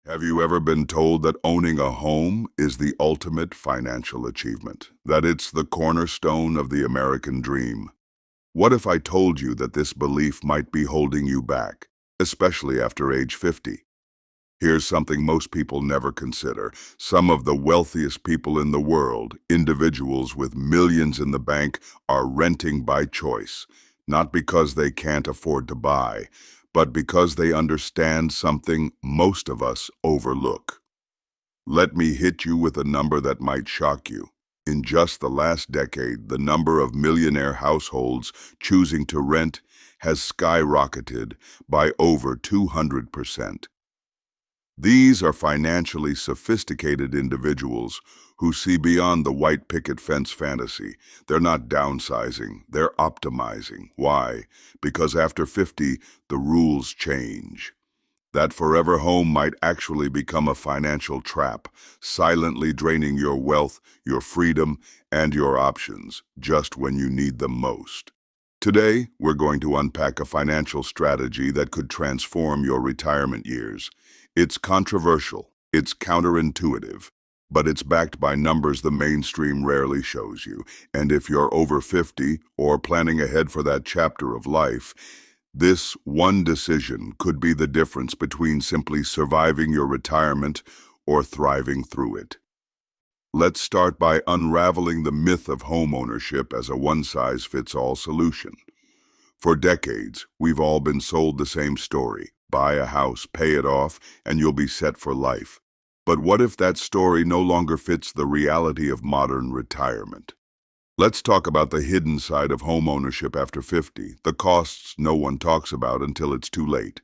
Have you ever been told that owning a home is the ultimate financial achievement? That it's the cornerstone of the American dream? What if I told you that this belief might be holding you back, especially after age 50? Here's something most people never consider. Some of the wealthiest people in the world, individuals with millions in the bank, are renting by choice, not because they can't afford to buy, but because they understand something most of us overlook. Let me hit you with a number that might shock you. In just the last decade, the number of millionaire households choosing to rent has skyrocketed by over 200%. These are financially sophisticated individuals who see beyond the white picket fence fantasy. They're not downsizing, they're optimizing. Why? Because after 50, the rules change. That forever home might actually become a financial trap, silently draining your wealth, your freedom, and your options just when you need them most. Today, we're going to unpack a financial strategy that could transform your retirement years. It's controversial, it's counterintuitive, but it's backed by numbers the mainstream rarely shows you. And if you're over 50 or planning ahead for that chapter of life, this one decision could be the difference between simply surviving your retirement or thriving through it. Let's start by unraveling the myth of homeownership as a one-size-fits-all solution. For decades, we've all been sold the same story. Buy a house, pay it off, and you'll be set for life. But what if that story no longer fits the reality of modern retirement? Let's talk about the hidden side of homeownership after 50, the costs no one talks about until it's too late.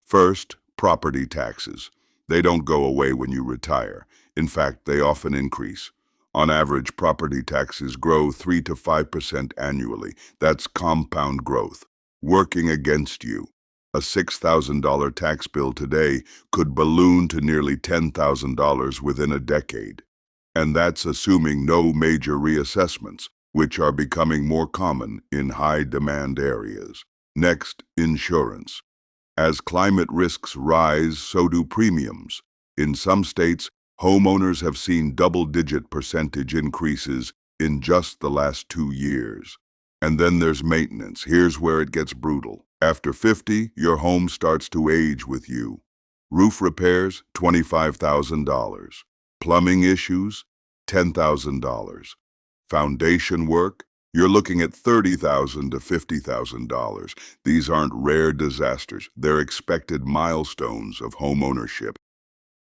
First, property taxes. They don't go away when you retire. In fact, they often increase. On average, property taxes grow 3 to 5% annually. That's compound growth, working against you. A $6,000 tax bill today could balloon to nearly $10,000 within a decade. And that's assuming no major reassessments, which are becoming more common in high-demand areas. Next, insurance. As climate risks rise, so do premiums. In some states, homeowners have seen double-digit percentage increases in just the last 2 years. And then there's maintenance. Here's where it gets brutal. After 50, your home starts to age with you. Roof repairs, $25,000. Plumbing issues, $10,000. Foundation work, you're looking at $30,000 to $50,000. These aren't rare disasters. They're expected milestones of home ownership.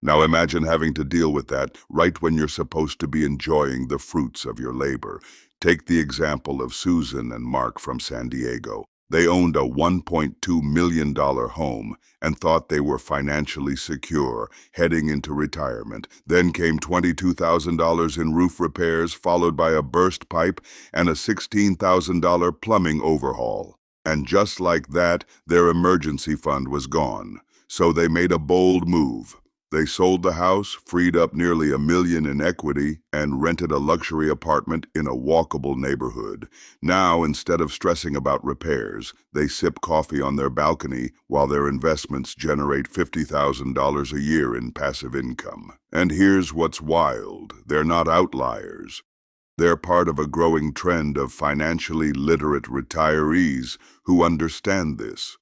Now imagine having to deal with that right when you're supposed to be enjoying the fruits of your labor. Take the example of Susan and Mark from San Diego. They owned a $1.2 million home and thought they were financially secure heading into retirement. Then came $22,000 in roof repairs, followed by a burst pipe and a $16,000 plumbing overhaul. And just like that, their emergency fund was gone. So they made a bold move. They sold the house, freed up nearly $1 million in equity, and rented a luxury apartment in a walkable neighborhood. Now, instead of stressing about repairs, they sip coffee on their balcony while their investments generate $50,000 a year in passive income. And here's what's wild. They're not outliers. They're part of a growing trend of financially literate retirees who understand this.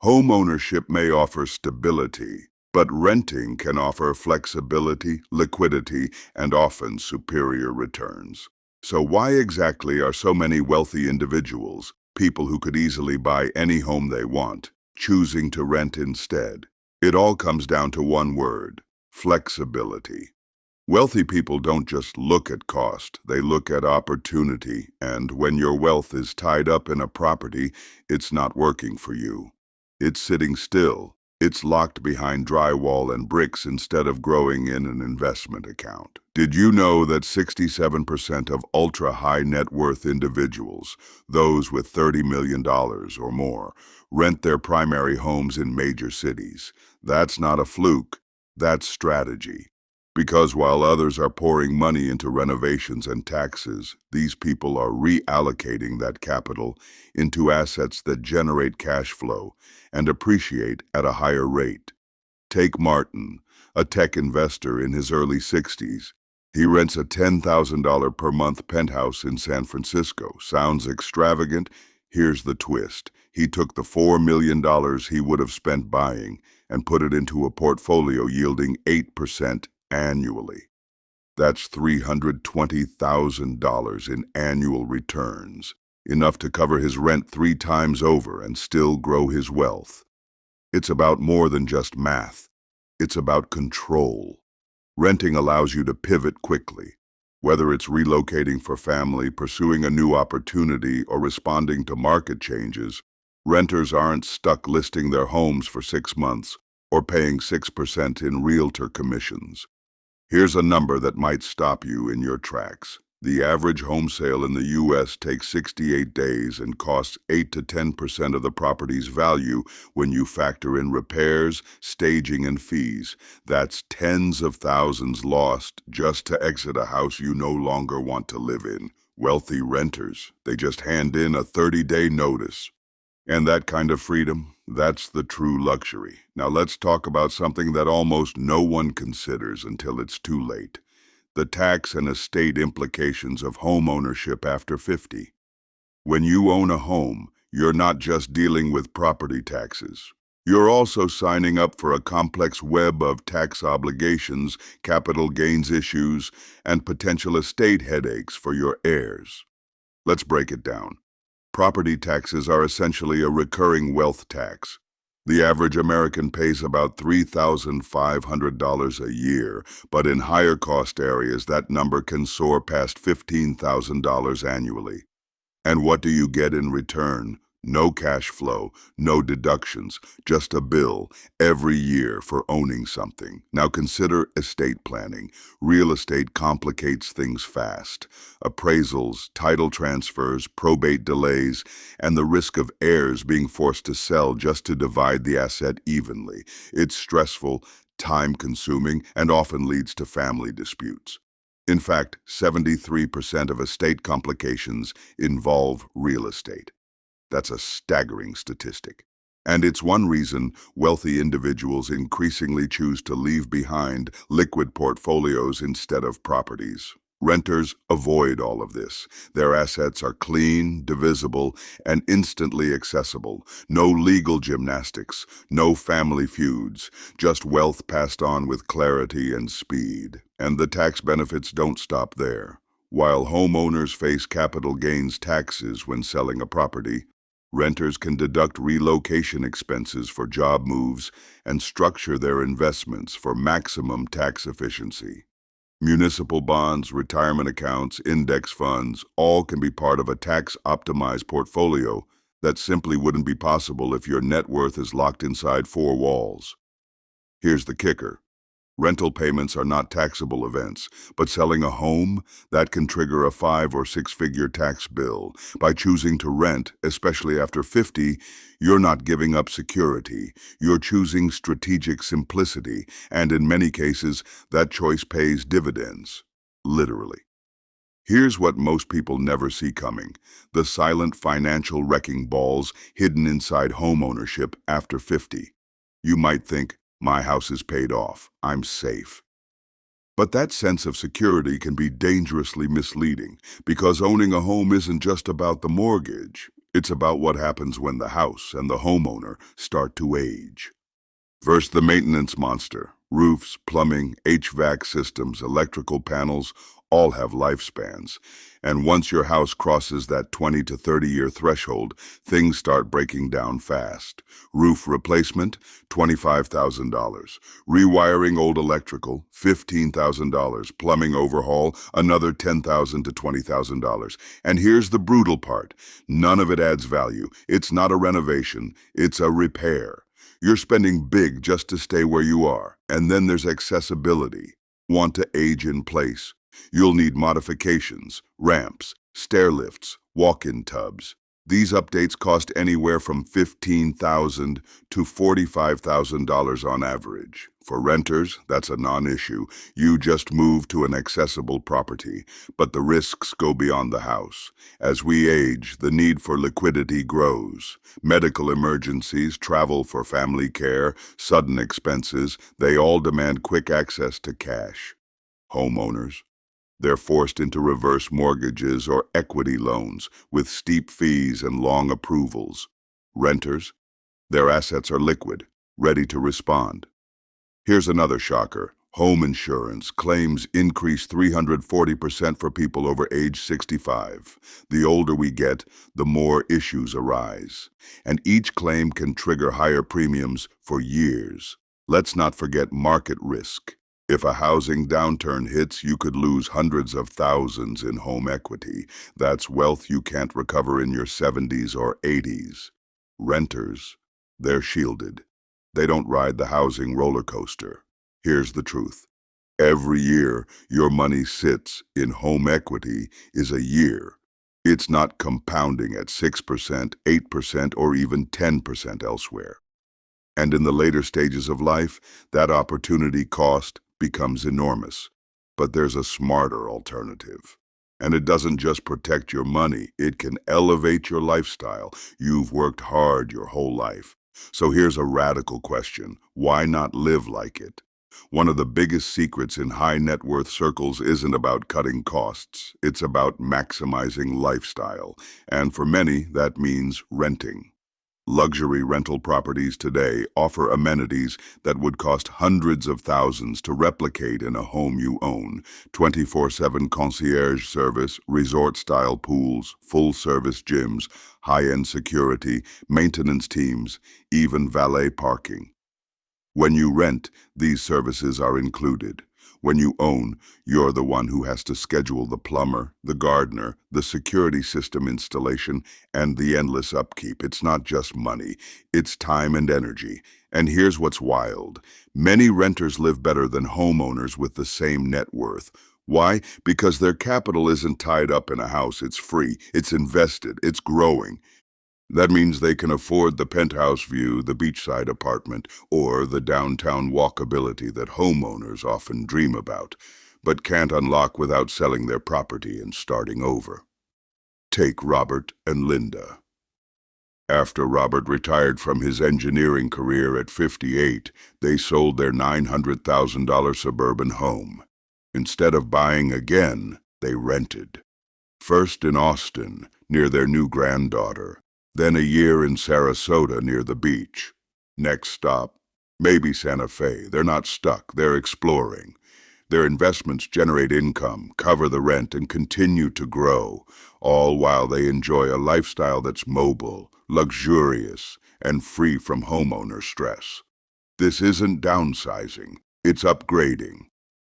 Home ownership may offer stability, but renting can offer flexibility, liquidity, and often superior returns. So why exactly are so many wealthy individuals, people who could easily buy any home they want, choosing to rent instead? It all comes down to one word: flexibility. Wealthy people don't just look at cost, they look at opportunity, and when your wealth is tied up in a property, it's not working for you. It's sitting still. It's locked behind drywall and bricks instead of growing in an investment account. Did you know that 67% of ultra-high net worth individuals, those with $30 million or more, rent their primary homes in major cities? That's not a fluke, that's strategy. Because while others are pouring money into renovations and taxes, these people are reallocating that capital into assets that generate cash flow and appreciate at a higher rate. Take Martin, a tech investor in his early 60s. He rents a $10,000 per month penthouse in San Francisco. Sounds extravagant? Here's the twist. He took the $4 million he would have spent buying and put it into a portfolio yielding 8% annually. That's $320,000 in annual returns, enough to cover his rent 3 times over and still grow his wealth. It's about more than just math. It's about control. Renting allows you to pivot quickly. Whether it's relocating for family, pursuing a new opportunity, or responding to market changes, renters aren't stuck listing their homes for 6 months or paying 6% in realtor commissions. Here's a number that might stop you in your tracks. The average home sale in the U.S. takes 68 days and costs 8 to 10% of the property's value when you factor in repairs, staging, and fees. That's tens of thousands lost just to exit a house you no longer want to live in. Wealthy renters, they just hand in a 30-day notice. And that kind of freedom, that's the true luxury. Now let's talk about something that almost no one considers until it's too late. The tax and estate implications of home ownership after 50. When you own a home, you're not just dealing with property taxes. You're also signing up for a complex web of tax obligations, capital gains issues, and potential estate headaches for your heirs. Let's break it down. Property taxes are essentially a recurring wealth tax. The average American pays about $3,500 a year, but in higher cost areas that number can soar past $15,000 annually. And what do you get in return? No cash flow, no deductions, just a bill every year for owning something. Now consider estate planning. Real estate complicates things fast. Appraisals, title transfers, probate delays, and the risk of heirs being forced to sell just to divide the asset evenly. It's stressful, time-consuming, and often leads to family disputes. In fact, 73% of estate complications involve real estate. That's a staggering statistic. And it's one reason wealthy individuals increasingly choose to leave behind liquid portfolios instead of properties. Renters avoid all of this. Their assets are clean, divisible, and instantly accessible. No legal gymnastics, no family feuds, just wealth passed on with clarity and speed. And the tax benefits don't stop there. While homeowners face capital gains taxes when selling a property, renters can deduct relocation expenses for job moves and structure their investments for maximum tax efficiency. Municipal bonds, retirement accounts, index funds, all can be part of a tax-optimized portfolio that simply wouldn't be possible if your net worth is locked inside 4 walls. Here's the kicker. Rental payments are not taxable events, but selling a home, that can trigger a 5 or 6-figure tax bill. By choosing to rent, especially after 50, you're not giving up security. You're choosing strategic simplicity, and in many cases, that choice pays dividends. Literally. Here's what most people never see coming: the silent financial wrecking balls hidden inside home ownership after 50. You might think, my house is paid off, I'm safe. But that sense of security can be dangerously misleading, because owning a home isn't just about the mortgage. It's about what happens when the house and the homeowner start to age. First, the maintenance monster. Roofs, plumbing, HVAC systems, electrical panels, all have lifespans. And once your house crosses that 20 to 30-year threshold, things start breaking down fast. Roof replacement, $25,000. Rewiring old electrical, $15,000. Plumbing overhaul, another $10,000 to $20,000. And here's the brutal part. None of it adds value. It's not a renovation, it's a repair. You're spending big just to stay where you are. And then there's accessibility. Want to age in place? You'll need modifications, ramps, stair lifts, walk-in tubs. These updates cost anywhere from $15,000 to $45,000 on average. For renters, that's a non-issue. You just move to an accessible property, but the risks go beyond the house. As we age, the need for liquidity grows. Medical emergencies, travel for family care, sudden expenses, they all demand quick access to cash. Homeowners, they're forced into reverse mortgages or equity loans with steep fees and long approvals. Renters, their assets are liquid, ready to respond. Here's another shocker. Home insurance claims increase 340% for people over age 65. The older we get, the more issues arise. And each claim can trigger higher premiums for years. Let's not forget market risk. If a housing downturn hits, you could lose hundreds of thousands in home equity. That's wealth you can't recover in your 70s or 80s. Renters, they're shielded. They don't ride the housing roller coaster. Here's the truth. Every year your money sits in home equity is a year. It's not compounding at 6%, 8%, or even 10% elsewhere. And in the later stages of life, that opportunity cost becomes enormous. But there's a smarter alternative. And it doesn't just protect your money, it can elevate your lifestyle. You've worked hard your whole life. So here's a radical question. Why not live like it? One of the biggest secrets in high net worth circles isn't about cutting costs. It's about maximizing lifestyle. And for many, that means renting. Luxury rental properties today offer amenities that would cost hundreds of thousands to replicate in a home you own. 24/7 concierge service, resort-style pools, full-service gyms, high-end security, maintenance teams, even valet parking. When you rent, these services are included. When you own, you're the one who has to schedule the plumber, the gardener, the security system installation, and the endless upkeep. It's not just money, it's time and energy. And here's what's wild. Many renters live better than homeowners with the same net worth. Why? Because their capital isn't tied up in a house. It's free, it's invested, it's growing. That means they can afford the penthouse view, the beachside apartment, or the downtown walkability that homeowners often dream about, but can't unlock without selling their property and starting over. Take Robert and Linda. After Robert retired from his engineering career at 58, they sold their $900,000 suburban home. Instead of buying again, they rented. First in Austin, near their new granddaughter. Then a year in Sarasota near the beach. Next stop, maybe Santa Fe. They're not stuck, they're exploring. Their investments generate income, cover the rent, and continue to grow, all while they enjoy a lifestyle that's mobile, luxurious, and free from homeowner stress. This isn't downsizing, it's upgrading.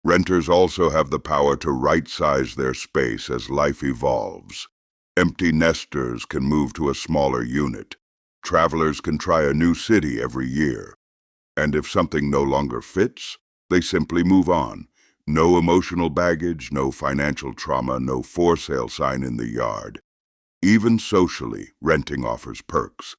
Renters also have the power to right-size their space as life evolves. Empty nesters can move to a smaller unit. Travelers can try a new city every year. And if something no longer fits, they simply move on. No emotional baggage, no financial trauma, no for sale sign in the yard. Even socially, renting offers perks.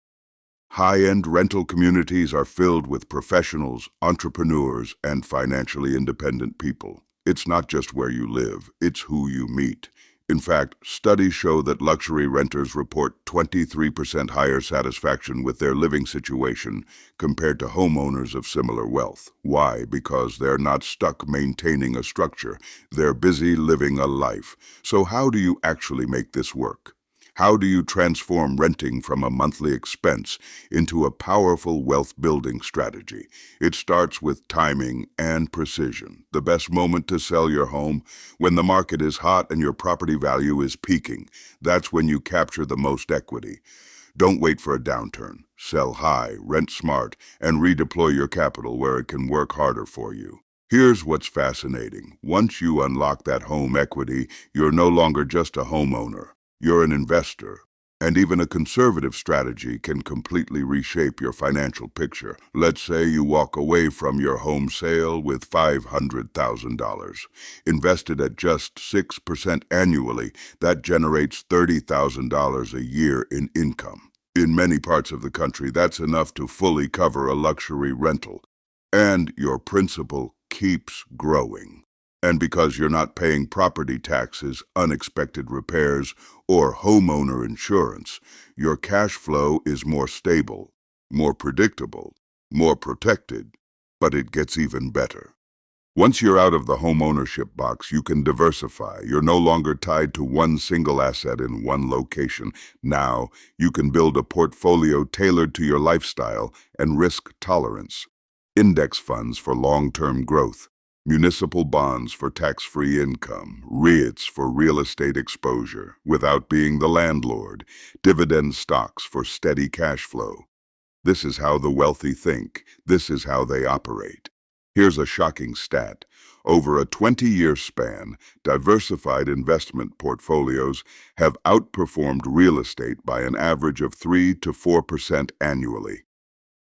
High-end rental communities are filled with professionals, entrepreneurs, and financially independent people. It's not just where you live, it's who you meet. In fact, studies show that luxury renters report 23% higher satisfaction with their living situation compared to homeowners of similar wealth. Why? Because they're not stuck maintaining a structure. They're busy living a life. So how do you actually make this work? How do you transform renting from a monthly expense into a powerful wealth-building strategy? It starts with timing and precision. The best moment to sell your home? When the market is hot and your property value is peaking. That's when you capture the most equity. Don't wait for a downturn. Sell high, rent smart, and redeploy your capital where it can work harder for you. Here's what's fascinating. Once you unlock that home equity, you're no longer just a homeowner. You're an investor. And even a conservative strategy can completely reshape your financial picture. Let's say you walk away from your home sale with $500,000. Invested at just 6% annually, that generates $30,000 a year in income. In many parts of the country, that's enough to fully cover a luxury rental. And your principal keeps growing. And because you're not paying property taxes, unexpected repairs, or homeowner insurance, your cash flow is more stable, more predictable, more protected. But it gets even better. Once you're out of the home ownership box, you can diversify. You're no longer tied to one single asset in one location. Now, you can build a portfolio tailored to your lifestyle and risk tolerance. Index funds for long-term growth, municipal bonds for tax-free income, REITs for real estate exposure without being the landlord, dividend stocks for steady cash flow. This is how the wealthy think. This is how they operate. Here's a shocking stat. Over a 20-year span, diversified investment portfolios have outperformed real estate by an average of 3 to 4% annually.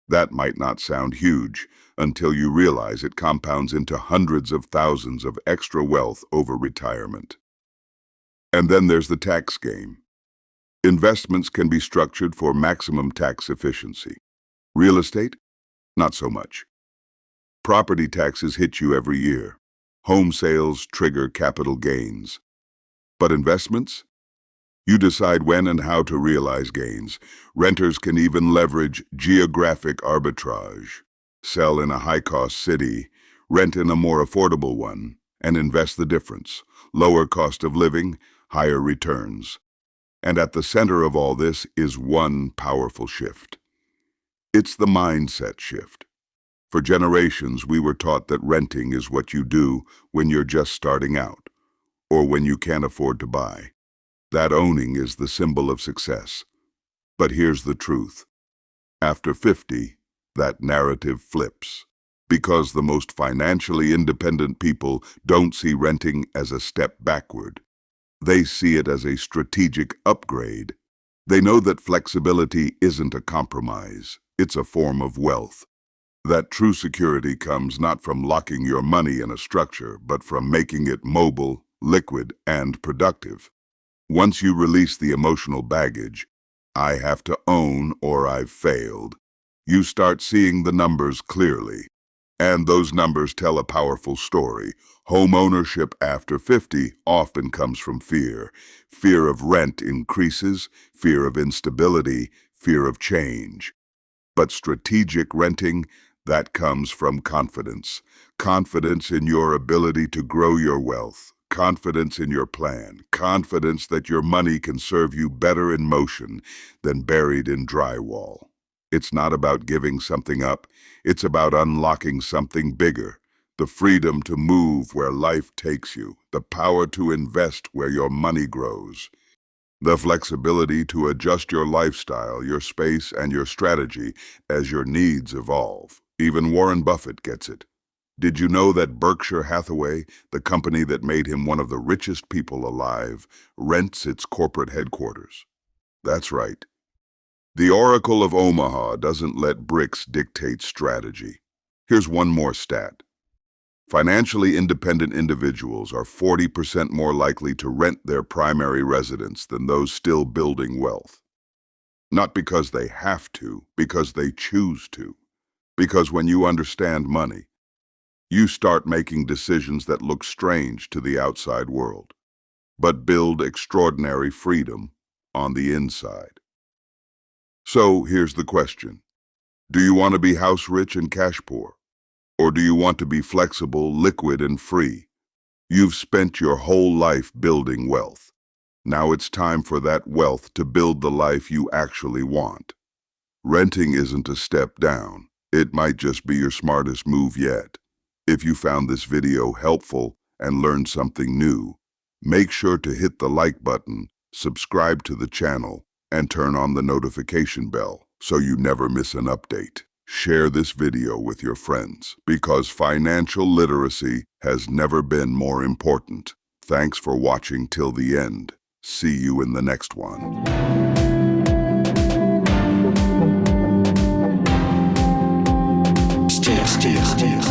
That might not sound huge until you realize it compounds into hundreds of thousands of extra wealth over retirement. And then there's the tax game. Investments can be structured for maximum tax efficiency. Real estate? Not so much. Property taxes hit you every year. Home sales trigger capital gains. But investments? You decide when and how to realize gains. Renters can even leverage geographic arbitrage. Sell in a high-cost city, rent in a more affordable one, and invest the difference. Lower cost of living, higher returns. And at the center of all this is one powerful shift. It's the mindset shift. For generations, we were taught that renting is what you do when you're just starting out, or when you can't afford to buy. That owning is the symbol of success. But here's the truth. After 50, that narrative flips. Because the most financially independent people don't see renting as a step backward. They see it as a strategic upgrade. They know that flexibility isn't a compromise. It's a form of wealth. That true security comes not from locking your money in a structure, but from making it mobile, liquid, and productive. Once you release the emotional baggage, I have to own or I've failed, you start seeing the numbers clearly. And those numbers tell a powerful story. Home ownership after 50 often comes from fear. Fear of rent increases, fear of instability, fear of change. But strategic renting, that comes from confidence. Confidence in your ability to grow your wealth. Confidence in your plan. Confidence that your money can serve you better in motion than buried in drywall. It's not about giving something up. It's about unlocking something bigger. The freedom to move where life takes you. The power to invest where your money grows. The flexibility to adjust your lifestyle, your space, and your strategy as your needs evolve. Even Warren Buffett gets it. Did you know that Berkshire Hathaway, the company that made him one of the richest people alive, rents its corporate headquarters? That's right. The Oracle of Omaha doesn't let bricks dictate strategy. Here's one more stat. Financially independent individuals are 40% more likely to rent their primary residence than those still building wealth. Not because they have to, because they choose to. Because when you understand money, you start making decisions that look strange to the outside world, but build extraordinary freedom on the inside. So here's the question. Do you want to be house rich and cash poor? Or do you want to be flexible, liquid, and free? You've spent your whole life building wealth. Now it's time for that wealth to build the life you actually want. Renting isn't a step down. It might just be your smartest move yet. If you found this video helpful and learned something new, make sure to hit the like button, subscribe to the channel, and turn on the notification bell so you never miss an update. Share this video with your friends because financial literacy has never been more important. Thanks for watching till the end. See you in the next one. ideas.